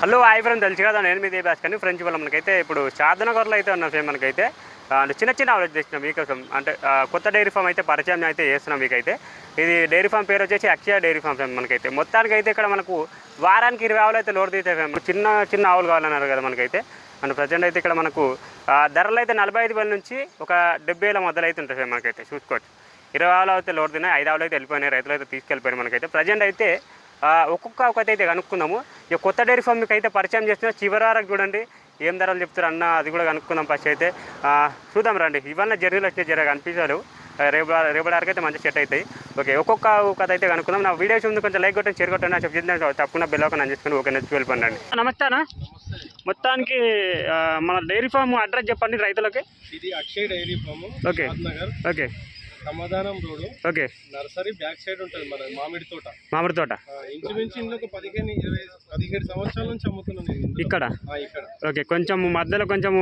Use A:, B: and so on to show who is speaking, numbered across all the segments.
A: Hello hi friends, తెలుసు కదా నేను మీ దీపాస్ కానీ ఫ్రెండ్స్ వల్ల మనకైతే ఇప్పుడు షాద్నగర్లో అయితే ఉన్నాం ఫ్రెండ్. మనకైతే చిన్న చిన్న ఆలోచన చేసినాం మీకోసం. అంటే కొత్త డైరీ ఫామ్ అయితే పరిచయం అయితే చేస్తున్నాం మీకైతే. ఇది డైరీ ఫామ్ పేరు వచ్చేసి అక్షయ డైరీ ఫామ్ ఫ్రెండ్. మనకైతే మొత్తానికి అయితే ఇక్కడ మనకు వారానికి 20 ఆవులు అయితే లోడ్ తీస్తాయి ఫ్రెండ్. చిన్న చిన్న ఆవులు కావాలన్నారు కదా మనకైతే. అండ్ ప్రజెంట్ అయితే ఇక్కడ మనకు ధరలు అయితే 45,000 నుంచి ఒక 70,000 మధ్యలో అయితే ఉంటుంది ఫ్రెండ్. మనకైతే చూసుకోవచ్చు. 20 ఆవులు అయితే లోడ్ తిన్నాయి, 5 ఆవులు అయితే వెళ్ళిపోయినాయి, రైతులు అయితే తీసుకెళ్ళిపోయారు. మనకైతే ప్రజెంట్ అయితే ఒక్కొక్క అయితే కనుక్కుందాము. ఇక కొత్త డైరీ ఫామ్ మీకు అయితే పరిచయం చేస్తున్నా. చివరి వరకు చూడండి ఏం ధరలు చెప్తారు అన్న, అది కూడా కనుక్కుందాం. ఫస్ట్ అయితే చూద్దాం రండి. ఇవన్నీ జర్నీలు వచ్చే జర కనిపించారు. రేపటి వరకు అయితే మంచి సెట్ అవుతాయి. ఓకే, ఒక్కొక్క కథ అయితే కనుక్కుందాం. నా వీడియోస్ ముందు కొంచెం లైక్ కొట్టండి, షేర్ కొట్టండి, చెప్పింది తప్పకుండా బెల్ ఐకాన్ చేసుకుని ఓకే నచ్చి వెళ్ళిపోండి. నమస్తే అన్న, మొత్తానికి మన డైరీ ఫామ్ అడ్రస్ చెప్పండి రైతులకి.
B: ఇది Akshay dairy farm.
A: Okay okay,
B: సమాధానం road.
A: Okay,
B: nursery back side ఉంటుంది మన మామిడి తోట. ఇంచుమించు ఇంట్లో ఒక 15-17 సంవత్సరాల నుంచి అమ్ముతున్నాను ఇక్కడ.
A: ఓకే, కొంచెం మధ్యలో కొంచెం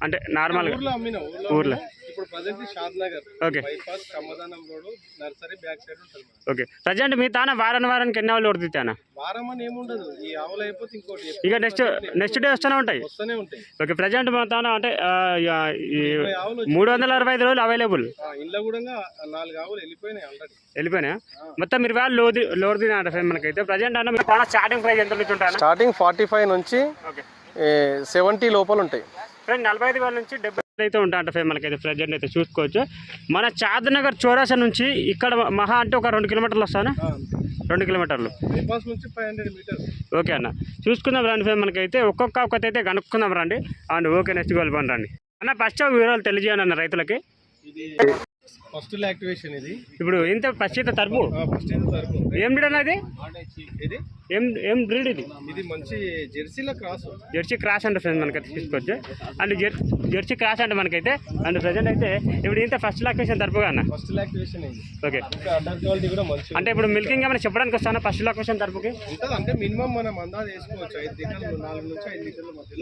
A: అంటే నార్మల్
B: ఊర్లో అమ్మిన ఊర్లో. ఇప్పుడు ప్రజెంట్ షాద్నగర్ బైపాస్ సమాధానం రోడ్ నర్సరీ బ్యాక్ సైడ్ ఉంటుంది.
A: ఓకే, ప్రజెంట్ మీ తాన వారానికి ఎన్ని ఆవులు ఓడుతానా?
B: వారం అని ఏముండదు, ఈ ఆవులు అయిపోతే ఇంకోటి
A: ఇక నెక్స్ట్ డే వస్తూనే ఉంటాయి. ఓకే, ప్రజెంట్ మా తాన అంటే 365 రోజులు అవైలబుల్.
B: ఇంట్లో కూడా 4 ఆవులు
A: వెళ్ళిపోయినాయా మొత్తం? మీరు వాళ్ళు లోడ్ తిన మనకైతే ప్రజెంట్ అన్న మీకు స్టార్టింగ్ ప్రైస్ ఎంత నుంచి ఉంటాయి?
B: స్టార్టింగ్ 45 నుంచి 70 లోపల ఉంటాయి.
A: 45,000 నుంచి 70 అయితే ఉంటాయంట ఫ్రెండ్. మనకైతే ప్రజెంట్ అయితే చూసుకోవచ్చు. మన షాద్నగర్ చౌరాసా నుంచి ఇక్కడ మహా అంటే ఒక 2 కిలోమీటర్లు వస్తానా? 2 కిలోమీటర్లు
B: నుంచి 500 మీటర్స్.
A: ఓకే అన్న, చూసుకుందాం రండి ఫ్రెండ్. మనకైతే ఒక్కొక్క అయితే కనుక్కుందాం రండి. అండ్ ఓకే, నెక్స్ట్ వెళ్ళిపోండి రండి అన్న. ఫస్ట్ వివరాలు తెలియజేయండి అన్న రైతులకి.
B: ఫస్ట్ యాక్టివేషన్ ఇది.
A: ఇప్పుడు ఇంత ఫస్ట్ అయితే తరపు ఏం బ్రీడ్ అన్న? ఇది ఏం బ్రీడ్?
B: ఇది మంచి జెర్సీ
A: క్రాస్ అంటే ఫ్రెండ్ మనకైతే తీసుకోవచ్చు. అండ్ జెర్సీ క్రాస్ అంటే మనకైతే. అండ్ ప్రజెంట్ అయితే ఇప్పుడు ఇంత ఫస్ట్ లాక్వేషన్ తరపుగా అన్న. ఓకే, అంటే ఇప్పుడు మిల్కింగ్ ఏమైనా చెప్పడానికి వస్తానా ఫస్ట్ లాక్వేషన్ తరపుకి?
B: అంటే మినిమం మనం అందాజు వేసుకోవచ్చు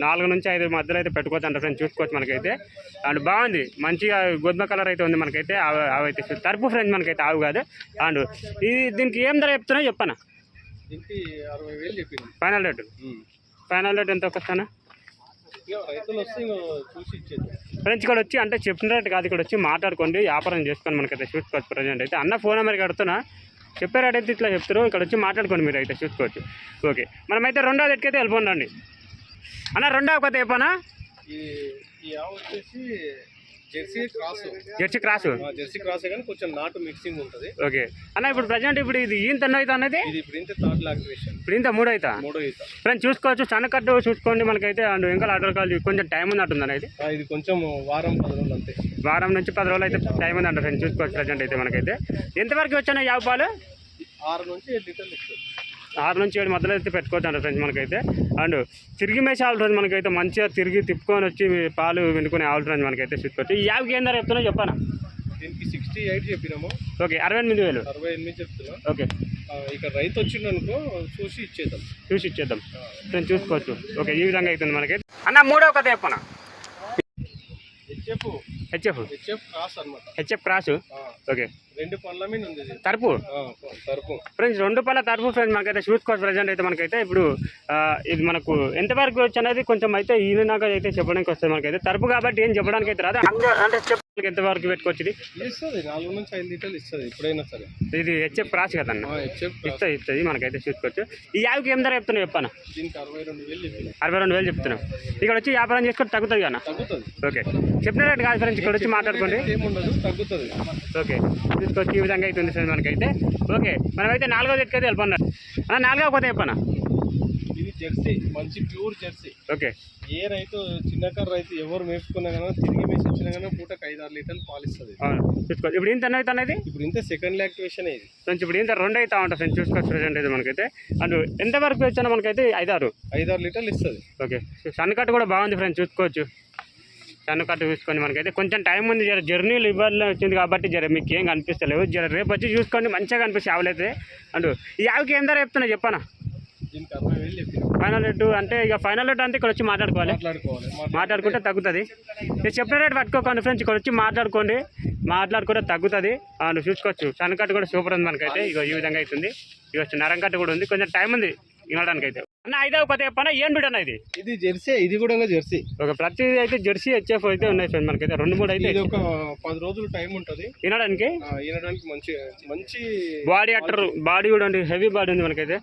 A: 4 నుంచి 5 మధ్యలో అయితే పెట్టుకోవచ్చు అంటే ఫ్రెండ్. చూసుకోవచ్చు మనకైతే. అండ్ బాగుంది, మంచిగా గోధుమ కలర్ అయితే ఉంది మనకైతే. ఆవు అయితే తరపు ఫ్రెండ్ మనకైతే, ఆవు కాదు. అండ్ దీనికి ఏం ధర చెప్తున్నా చెప్పనా? ఫైనల్ రేట్ ఎంత వస్తానా? ఫ్రెండ్స్ ఇక్కడ వచ్చి అంటే చెప్పిన రేట్ కాదు, ఇక్కడ వచ్చి మాట్లాడుకోండి, వ్యాపారం చేసుకొని మనకైతే చూసుకోవచ్చు. ప్రజెంట్ అయితే అన్న ఫోన్ నెంబర్కి కడుతున్నా, చెప్పే రేట్ అయితే ఇట్లా చెప్తారు. ఇక్కడ వచ్చి మాట్లాడుకోండి మీరు అయితే చూసుకోవచ్చు. ఓకే, మనమైతే రెండో ఎట్టుకైతే వెళ్ళిపోండి అన్న. రెండవ కొత్త చెప్పనా? జెర్సీ క్రాస్
B: కానీ కొంచెం నాటు మిక్సింగ్ ఉంటుంది.
A: ఓకే అన్న, ఇప్పుడు ప్రజెంట్ ఇప్పుడు ఇది ఈంత అయితే అన్నది ఇప్పుడు ఇంత 3 అవుతా ఫ్రెండ్. చూసుకోవచ్చు, సన్నకట్టు చూసుకోండి మనకైతే. అండ్ ఇంకా ఆర్డర్ కాల్ కొంచెం టైం ఉంది అంటుంది అనేది.
B: ఇది కొంచెం వారం 10 రోజులు అంతే.
A: వారం నుంచి 10 రోజులు అయితే టైం ఉంది అంట ఫ్రెండ్. చూసుకోవచ్చు ప్రజెంట్ అయితే మనకైతే. ఎంతవరకు వచ్చాయి యాభై పాలు?
B: 6 నుంచి 7 లీటర్లు ఇస్తుంది.
A: 6 నుంచి 7 మధ్యలో అయితే పెట్టుకోవచ్చు అంట ఫ్రెండ్స్ మనకైతే. అండ్ తిరిగి మేసే ఆవులు ఫ్రెండ్స్ మనకైతే. మంచిగా తిరిగి తిప్పుకొని వచ్చి పాలు వెనుకునే ఆవులు ఫ్రెండ్స్ మనకైతే చూసుకోవచ్చు. ఈ యాభకి ఏం ధర చెప్తున్నా చెప్పానా?
B: దీనికి 68 చెప్పినాము.
A: ఓకే, 68,000
B: చెప్తున్నా.
A: ఓకే,
B: ఇక రైతు వచ్చిందనుకో చూసి ఇచ్చేద్దాం
A: ఫ్రెండ్స్. చూసుకోవచ్చు. ఓకే, ఈ విధంగా అవుతుంది మనకైతే అన్న. మూడవ కథ చెప్పనా? HF cross. ఓకే,
B: 2 పళ్ళ మీద ఉంది
A: తరపు ఫ్రెండ్స్. 2 పళ్ళ తరపు ఫ్రెండ్స్ మనకైతే చూసుకోవచ్చు. ప్రజెంట్ అయితే మనకైతే ఇప్పుడు ఇది మనకు ఎంతవరకు వచ్చి అనేది కొంచెం అయితే ఈయనగా అయితే చెప్పడానికి వస్తుంది మనకైతే. తరపు కాబట్టి ఏం చెప్పడానికి అయితే రాదు. అంటే చెప్పడానికి ఎంతవరకు పెట్టుకోవచ్చు? ఇది
B: 4 నుంచి 5 లీటర్లు ఇస్తుంది ఎప్పుడైనా సరే.
A: ఇది హెచ్ఎఫ్ క్రాస్ కదన్న, ఇస్తుంది మనకైతే చూసుకోవచ్చు. ఈ యాభకి ఏం ధర చెప్తున్నా చెప్పాను? 62,000 చెప్తున్నాం. ఇక్కడ వచ్చి వ్యాపారం చేసుకొని తగ్గుతుంది కదా? ఓకే, చెప్పిన రేట్ కాదు ఫ్రెండ్స్. ఇక్కడ వచ్చి మాట్లాడుకోండి,
B: తగ్గుతుంది.
A: ఓకే, తీసుకొచ్చి ఈ విధంగా అవుతుంది ఫ్రెండ్స్ మనకైతే. ఓకే, మనమైతే 4వ ఎత్తుకైతే వెళ్ళిపోన్నారు అన్న. 4వ కొత్త చెప్పనా?
B: ఇది జెర్సీ, మంచి ప్యూర్ జెర్సీ.
A: ఓకే,
B: ఏ రైతు చిన్నకారు రైతు ఎవరు మేపుకున్నా కానీ తిరిగి మేసి వచ్చినా కానీ పూటకు 5-6 లీటర్లు పాలిస్తుంది.
A: చూసుకోవచ్చు. ఇప్పుడు ఇంత అనేది
B: ఇప్పుడు ఇంత సెకండ్ యాక్టివేషన్ ఇది
A: ఫ్రెండ్స్. ఇప్పుడు ఇంత 2 అవుతా ఉంటుంది ఫ్రెండ్స్. చూసుకోవచ్చు ప్రజెంట్ అయితే మనకైతే. అండ్ ఎంతవరకు వచ్చినా మనకైతే 5-6
B: లీటర్లు ఇస్తుంది.
A: ఓకే, సన్నకట్టు కూడా బాగుంది ఫ్రెండ్స్. చూసుకోవచ్చు, సన్నకట్టు చూసుకొని మనకైతే కొంచెం టైం ఉంది. జర్నీలు ఇవ్వాలని వచ్చింది కాబట్టి మీకు ఏం కనిపిస్తలేవు. రేపు వచ్చి చూసుకోండి, మంచిగా కనిపిస్తే ఆవులైతే. అండ్ ఈ ఆవుకి ఏం ధర చెప్తున్నా చెప్పనా? ఫైనల్ రేట్ అంటే ఇక ఫైనల్ రేట్ అంటే ఇక్కడ వచ్చి మాట్లాడుకుంటే తగ్గుతుంది. నేను చెప్పిన రేట్ పట్టుకోకండి ఫ్రెండ్స్. ఇక్కడ వచ్చి మాట్లాడుకుంటే తగ్గుతుంది. చూసుకోవచ్చు, సన్నకట్టు కూడా సూపర్ ఉంది మనకైతే. ఇక ఈ విధంగా అవుతుంది. ఇక నరం కట్టు కూడా ఉంది, కొంచెం టైం ఉంది వినడానికి అయితే. అన్న ఐదవ కొత్త చెప్పనా ఏం బిడ్ అన్న ఇది?
B: ఇది జెర్సీ, ఇది కూడా జెర్సీ.
A: ఒక ప్రతి అయితే జెర్సీ హెచ్ఎఫ్ అయితే ఉన్నాయి ఫ్రెండ్ మనకైతే 2-3 అయితే.
B: ఇది ఒక 10 రోజులు టైం ఉంటుంది
A: వినడానికి.
B: మంచి మంచి
A: బాడీ అట్టర్, బాడీ కూడా ఉంది, హెవీ బాడీ ఉంది మనకైతే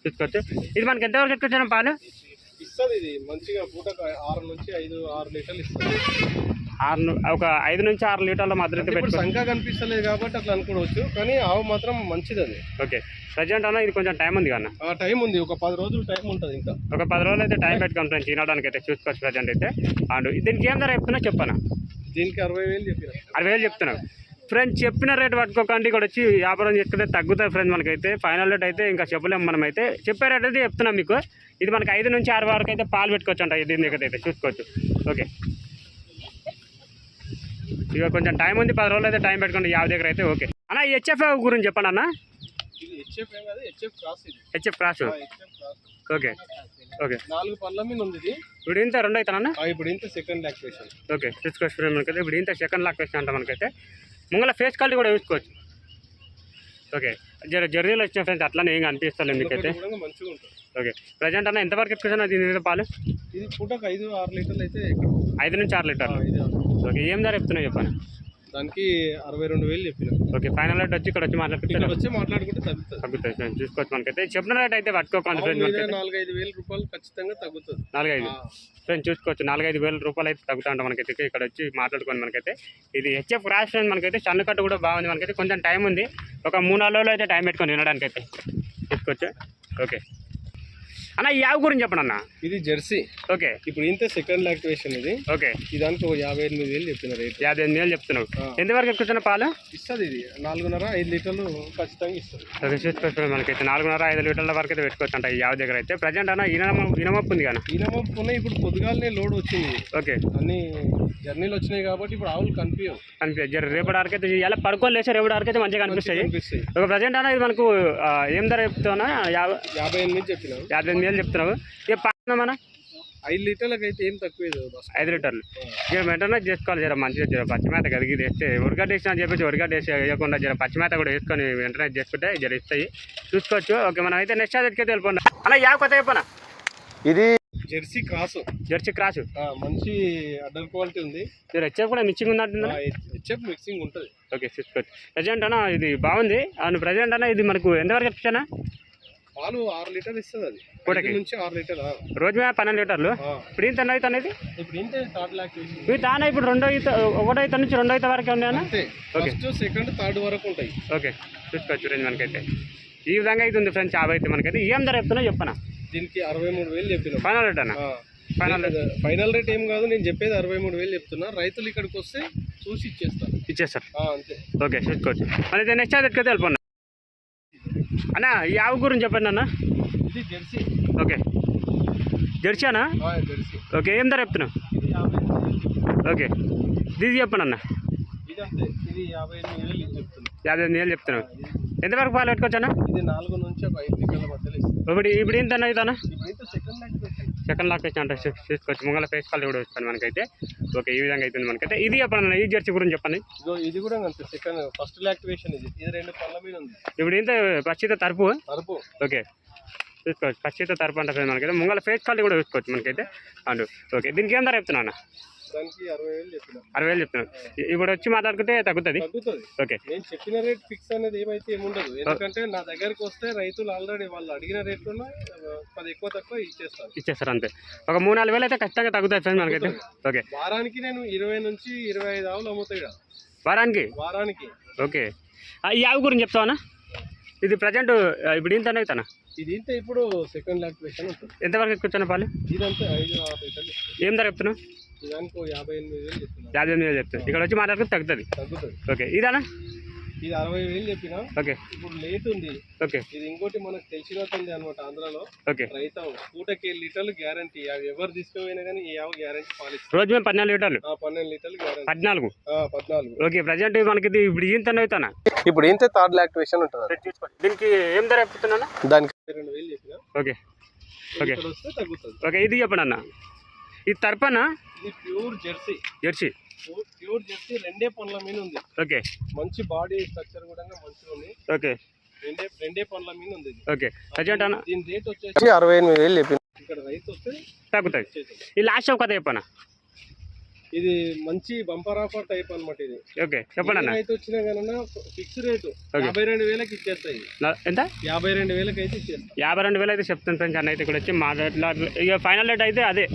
A: చూసుకోవచ్చు. ఇది మనకి ఎంతవరకు ఎట్టుకొచ్చాను పాలు?
B: ఇస్తుంది ఇది మంచిగా పూటకు 6 నుంచి 5-6 లీటర్లు ఇస్తుంది.
A: ఒక 5 నుంచి 6 లీటర్ల మాత్రం అయితే పెట్టుకోవచ్చు.
B: సంఖ్య కనిపిస్తలేదు కాబట్టి అట్లా అనుకోవచ్చు, కానీ ఆవు మాత్రం మంచిది అది.
A: ఓకే ప్రజెంట్ అన్న ఇది కొంచెం టైం ఉంది కదా?
B: టైం ఉంది, ఒక 10 రోజులు టైం ఉంటుంది. ఇంకా
A: ఒక 10 రోజులు అయితే టైం పెట్టుకోండి ఫ్రెండ్స్ తినడానికి అయితే చూసుకోవచ్చు ప్రజెంట్ అయితే. అండ్ దీనికి ఏం ధర చెప్తున్నా చెప్పనా?
B: దీనికి 60,000 చెప్పిన.
A: 60,000 చెప్తున్నావు ఫ్రెండ్స్. చెప్పిన రేట్ పట్టుకోకండి, ఇక్కడ వచ్చి వ్యాపారం చేసుకుంటే తగ్గుతాయి ఫ్రెండ్స్ మనకైతే. ఫైనల్ రేట్ అయితే ఇంకా చెప్పలేము మనం అయితే, చెప్పే రేట్ అయితే చెప్తున్నాం మీకు. ఇది మనకి 5 నుంచి 6 వరకు అయితే పాలు పెట్టుకోవచ్చు అంట దీని దగ్గర అయితే చూసుకోవచ్చు. ఓకే ఇక కొంచెం టైం ఉంది, 10 రోజులు అయితే టైం పెట్టుకోండి యావ దగ్గర అయితే. ఓకే అన్న ఈ హెచ్ఎఫ్ గురించి చెప్పండి అన్న. HF cross. ఓకే ఓకే
B: 4 పళ్ళ మీద ఉంది ఇది.
A: ఇప్పుడు ఇంత 2 అవుతానన్నా?
B: ఇప్పుడు ఇంత సెకండ్ లాక్టేషన్.
A: ఓకే చూసుకోవచ్చు మనకైతే. ఇప్పుడు ఇంత సెకండ్ లాక్టేషన్ అంట మనకైతే. ముంగల ఫేస్ క్వాలిటీ కూడా చూసుకోవచ్చు. ఓకే జర్నీలో వచ్చిన ఫ్రెండ్స్ అట్లానే ఏం అనిపిస్తలేదు మీకైతే.
B: మంచిగా ఉంటుంది.
A: ఓకే ప్రజెంట్ అన్న ఎంతవరకు ఎక్కువ దీని మీద పాలు?
B: ఇది పూటకు 5-6 లీటర్లు అయితే.
A: 5 నుంచి 6 లీటర్లు. ఓకే ఏం ధర చెప్తున్నా చెప్పాను?
B: దానికి 62,000 చెప్పిన.
A: ఓకే ఫైనల్ రేట్ వచ్చి ఇక్కడ వచ్చి
B: మాట్లాడుకుంటే
A: తగ్గుతుంది చూసుకోవచ్చు మనకైతే. చెప్పిన రేట్ అయితే పట్టుకోకండి ఫ్రెండ్స్.
B: 4-5 రూపాయలు ఖచ్చితంగా తగ్గుతుంది.
A: 4-5 ఫ్రెండ్స్ చూసుకోవచ్చు. 4-5 వేల రూపాయలు అయితే తగ్గుతా ఉంటాం మనకైతే. ఇక్కడ వచ్చి మాట్లాడుకోండి మనకైతే. ఇది హెచ్ఎఫ్ క్రాస్ ఫ్రెండ్ మనకైతే. సన్నకట్టు కూడా బాగుంది మనకైతే. కొంచెం టైం ఉంది, ఒక 3-4 రోజులు అయితే టైం పెట్టుకొని వినడానికి అయితే చూసుకోవచ్చు. ఓకే అన్న ఈ ఆవు గురించి చెప్పండి అన్న.
B: ఇది జెర్సీ.
A: ఓకే
B: ఇప్పుడు ఇంతే సెకండ్ లాక్టివేషన్ ఇది.
A: ఓకే
B: దానికి 58,000 చెప్పిన రేట్.
A: 58,000 చెప్తున్నావు. ఎంతవరకు ఎక్కువ పాలు
B: ఇస్తుంది? ఇది 4.5-5 లీటర్లు ఖచ్చితంగా ఇస్తుంది.
A: అది చూసుకోవచ్చు మనకైతే. 4.5-5 లీటర్ల వరకు అయితే పెట్టుకోవచ్చు అంట ఈ ఆవు దగ్గర అయితే. ప్రజెంట్ అన్న ఇనమప్పు ఉంది కదా?
B: ఇనమప్పు ఉన్నాయి. ఇప్పుడు పొద్దుగాలనే లోడ్ వచ్చింది.
A: ఓకే
B: అన్ని జర్నీలు వచ్చినాయి కాబట్టి ఇప్పుడు ఆవులు
A: కనిపించవు. రేపటి వరకు అయితే ఇలా పడుకొని లేచి రేపటి వరకు అయితే మంచిగా కనిపిస్తాయి. ఒక ప్రజెంట్ అన్న ఇది మనకు ఏం ధర చెప్తున్నా?
B: 58,000 చెప్పిన.
A: 58,000 చెప్తున్నావు. ఇక పాలన మన
B: 5 లీటర్లకు అయితే ఏం తక్కువ.
A: 5 లీటర్లు ఇక మెయింటెనెన్స్ చేసుకోవాలి. జర మంచిగా జర పచ్చిమేత కదిగి వేస్తే ఉరగడ్డ వేసినా చెప్పేసి ఉరగడ్డ వేసి వేయకుండా జర పచ్చిమేత కూడా వేసుకొని మెయింటెనెన్స్ చేసుకుంటే జర ఇస్తాయి చూసుకోవచ్చు. ఓకే మనం అయితే నెక్స్ట్ అదికి వెళ్ళిపోండి అలా యా కొత్త చెప్పనా?
B: ఇది జెర్సీ క్రాస్.
A: జెర్సీ క్రాస్
B: మంచి అడ్డర్ క్వాలిటీ ఉంది.
A: హెచ్ఎఫ్ కూడా మిక్సింగ్ ఉందంటుందా?
B: హెచ్ఎఫ్ మిక్సింగ్ ఉంటుంది.
A: ఓకే చూసుకోవచ్చు. ప్రజెంట్ అన్న ఇది బాగుంది. అవును ప్రజెంట్ అన్న ఇది మనకు ఎంతవరకు ఇచ్చానా?
B: పాలు 6 లీటర్లు ఇస్తుంది. అది
A: పూటకి
B: నుంచి 6 లీటర్లు
A: రోజు మీద 12 లీటర్లు. ఇప్పుడు ఇంత ఎన్నో అవుతా అనేది?
B: ఇప్పుడు ఇంతే థర్డ్ లాక్టేషన్.
A: ఇవి తానే ఇప్పుడు 1వ ఈత నుంచి 2వ ఈత వరకే ఉన్నాయన్నా?
B: ఓకే సెకండ్ థర్డ్ వరకు ఉంటాయి.
A: ఓకే చూసుకోవచ్చు రేంజ్ మనకైతే. ఈ విధంగా అయితే ఉంది ఫ్రెండ్స్ ఆవు అయితే మనకైతే. ఏం ధర చెప్తున్నా చెప్పనా?
B: దీనికి 63,000 చెప్పిన.
A: ఫైనల్ రేట్ అన్న?
B: ఫైనల్ రేట్ ఏం కాదు, నేను చెప్పేది 63,000 చెప్తున్నా. రైతులు ఇక్కడికి వస్తే చూసి ఇచ్చేస్తారు అంతే.
A: ఓకే చూసుకోవచ్చు. మరి నెక్స్ట్ అదికి వెళ్ళిపోండి అన్న. ఈ ఆవు గురించి చెప్పండి అన్న.
B: ఇది జెర్సీ.
A: ఓకే జెర్సీ అన్న?
B: జెర్సీ.
A: ఓకే ఏం ధర చెప్తున్నావు? ఓకే ఇది చెప్పండి అన్న.
B: ఇది అంతే. ఇది 58,000 చెప్తున్నా.
A: 58,000 చెప్తున్నావు. ఎంతవరకు పాలు పెట్టుకోవచ్చు అన్న?
B: ఇది 4 నుంచి 5 లీటర్ల మధ్యలో
A: ఇస్తుంది. ఇప్పుడు ఇంత అన్న అవుతానా? సెకండ్ లాక్
B: సెకండ్
A: అంటే చూసుకోవచ్చు. ముంగల ఫేస్ కాల్ కూడా వస్తుంది మనకైతే. ఓకే ఈ విధంగా అవుతుంది మనకైతే. ఇది చెప్పండి ఈ జెర్సీ గురించి చెప్పండి.
B: ఇది కూడా అంతే. Second first lactation. ఇది 2 పళ్ళ మీద ఉంది.
A: ఇప్పుడు ఇంత పచ్చిత తరపు. ఓకే చూసుకోవచ్చు. పచ్చిత తరపు అంటే మనకైతే. ముంగల ఫేస్ కాల్ కూడా చూసుకోవచ్చు మనకైతే. అండ్ ఓకే దీనికి ఏం ధర చెప్తున్నా అన్న?
B: దానికి 60,000 చెప్పిన.
A: 60,000 చెప్తున్నాను. ఇప్పుడు వచ్చి మాట్లాడుకుంటే తగ్గుతుంది.
B: ఓకే నేను చెప్పిన రేట్ ఫిక్స్ అనేది ఏమైతే ఏముండదు. ఎందుకంటే నా దగ్గరికి వస్తే రైతులు ఆల్రెడీ వాళ్ళు అడిగిన రేట్లలో 10 ఎక్కువ తక్కువ ఇచ్చేస్తారు అంతే. ఒక 3-4 వేలు అయితే ఖచ్చితంగా తగ్గుతాయి ఫ్రెండ్స్ మనకైతే. ఓకే వారానికి నేను 20 నుంచి 25 ఆవులు అమ్ముతాయి కదా వారానికి. ఓకే ఈ ఆవు గురించి చెప్తావా? ఇది ప్రజెంట్ ఇప్పుడు ఇంత అవుతానా? ఇది ఇంత ఇప్పుడు సెకండ్ లాక్టివేషన్ ఉంటుంది. ఎంతవరకు ఎక్కువ పాలు? ఇదంతా 5-6 లీటర్లు. ఏం ధర చెప్తున్నావు? దానికి 58,000 చెప్తున్నా. 58,000 చెప్తాను. ఇక్కడ వచ్చి మాట్లాడుకుంటే తగ్గుతుంది. ఓకే ఇదానా? ఇది 60,000 చెప్పిన. ఓకే ఇప్పుడు లేట్ ఉంది. ఓకే ఇది ఇంకోటి మనకు తెలిసినట్టుంది అనమాట ఆంధ్రాలో. ఓకే రైతు పూటకి 7 లీటర్లు గ్యారంటీ. అవి ఎవరు తీసుకుపోయినా కానీ ఈ ఆవు గ్యారంటీ పాలిస్తుంది. రోజు మేము 14 లీటర్లు. 12 లీటర్లు గ్యారంటీ. 14. ఓకే ప్రజెంట్ మనకి ఇప్పుడు ఇంత అవుతానా? ఇప్పుడు ఇంత థర్డ్ లాక్టివేషన్ ఉంటుంది. దీనికి ఏం ధర చెప్తున్నా? దానికి 22,000 చెప్పిన. ఓకే ఓకే వస్తే తగ్గుతుంది. ఓకే ఇది చెప్పండి అన్న. ఇది తర్పనా? ఇది ప్యూర్ జెర్సీ. ప్యూర్ జెర్సీ 2 పళ్ళ మీద ఉంది. ఓకే మంచి బాడీ స్ట్రక్చర్ కూడా మంచిగా ఉంది. ఓకే రెండే పనుల మీద ఉంది ఇది.
A: ఓకే ప్రజెంట్ అన్న
B: దీని రేట్ వచ్చేసి 68,000 చెప్పింది. ఇక్కడ రైతు వస్తే
A: తగ్గుతుంది. ఈ లాస్ట్ ఒక చెప్పనా,
B: ఇది మంచి బంపర్ ఆఫర్ టైప్ అన్నమాట. ఇది
A: ఓకే చెప్పండి అన్న.
B: రైతు వచ్చినా కన్నా ఫిక్స్ రేటు 52,000కి ఇచ్చేస్తాయి.
A: ఎంత?
B: 52,000కి అయితే ఇచ్చేస్తాయి.
A: 52,000 అయితే చెప్తాను ఫ్రెండ్స్. అన్న అయితే ఇక్కడ వచ్చి మాట్లాడలేదు. ఇక ఫైనల్ రేట్ అయితే అదే,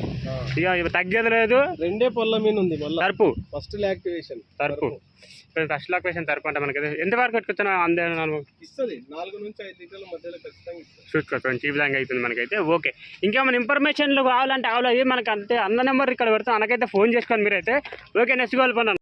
A: ఇక తగ్గేది లేదు.
B: రెండే పళ్ళ మీద ఉంది మళ్ళీ
A: తరపు
B: ఫస్ట్ యాక్టివేషన్
A: తరపు ఫస్ట్ లొకేషన్ తరపు అంటే మనకి ఎంత వరకు పెట్టుకొచ్చాను అందే
B: ఇస్తుంది. 4 నుంచి 5 లీటర్ల మధ్యలో ఖచ్చితంగా ఇస్తుంది.
A: చూసుకోవచ్చు ఈ విధంగా అవుతుంది మనకైతే. ఓకే ఇంకేమైనా ఇన్ఫర్మేషన్లు కావాలంటే మనకి అంటే అన్న నెంబర్ ఇక్కడ పెడతాం, మనకైతే ఫోన్ చేసుకోండి మీరైతే. Okay next call పన్నాను.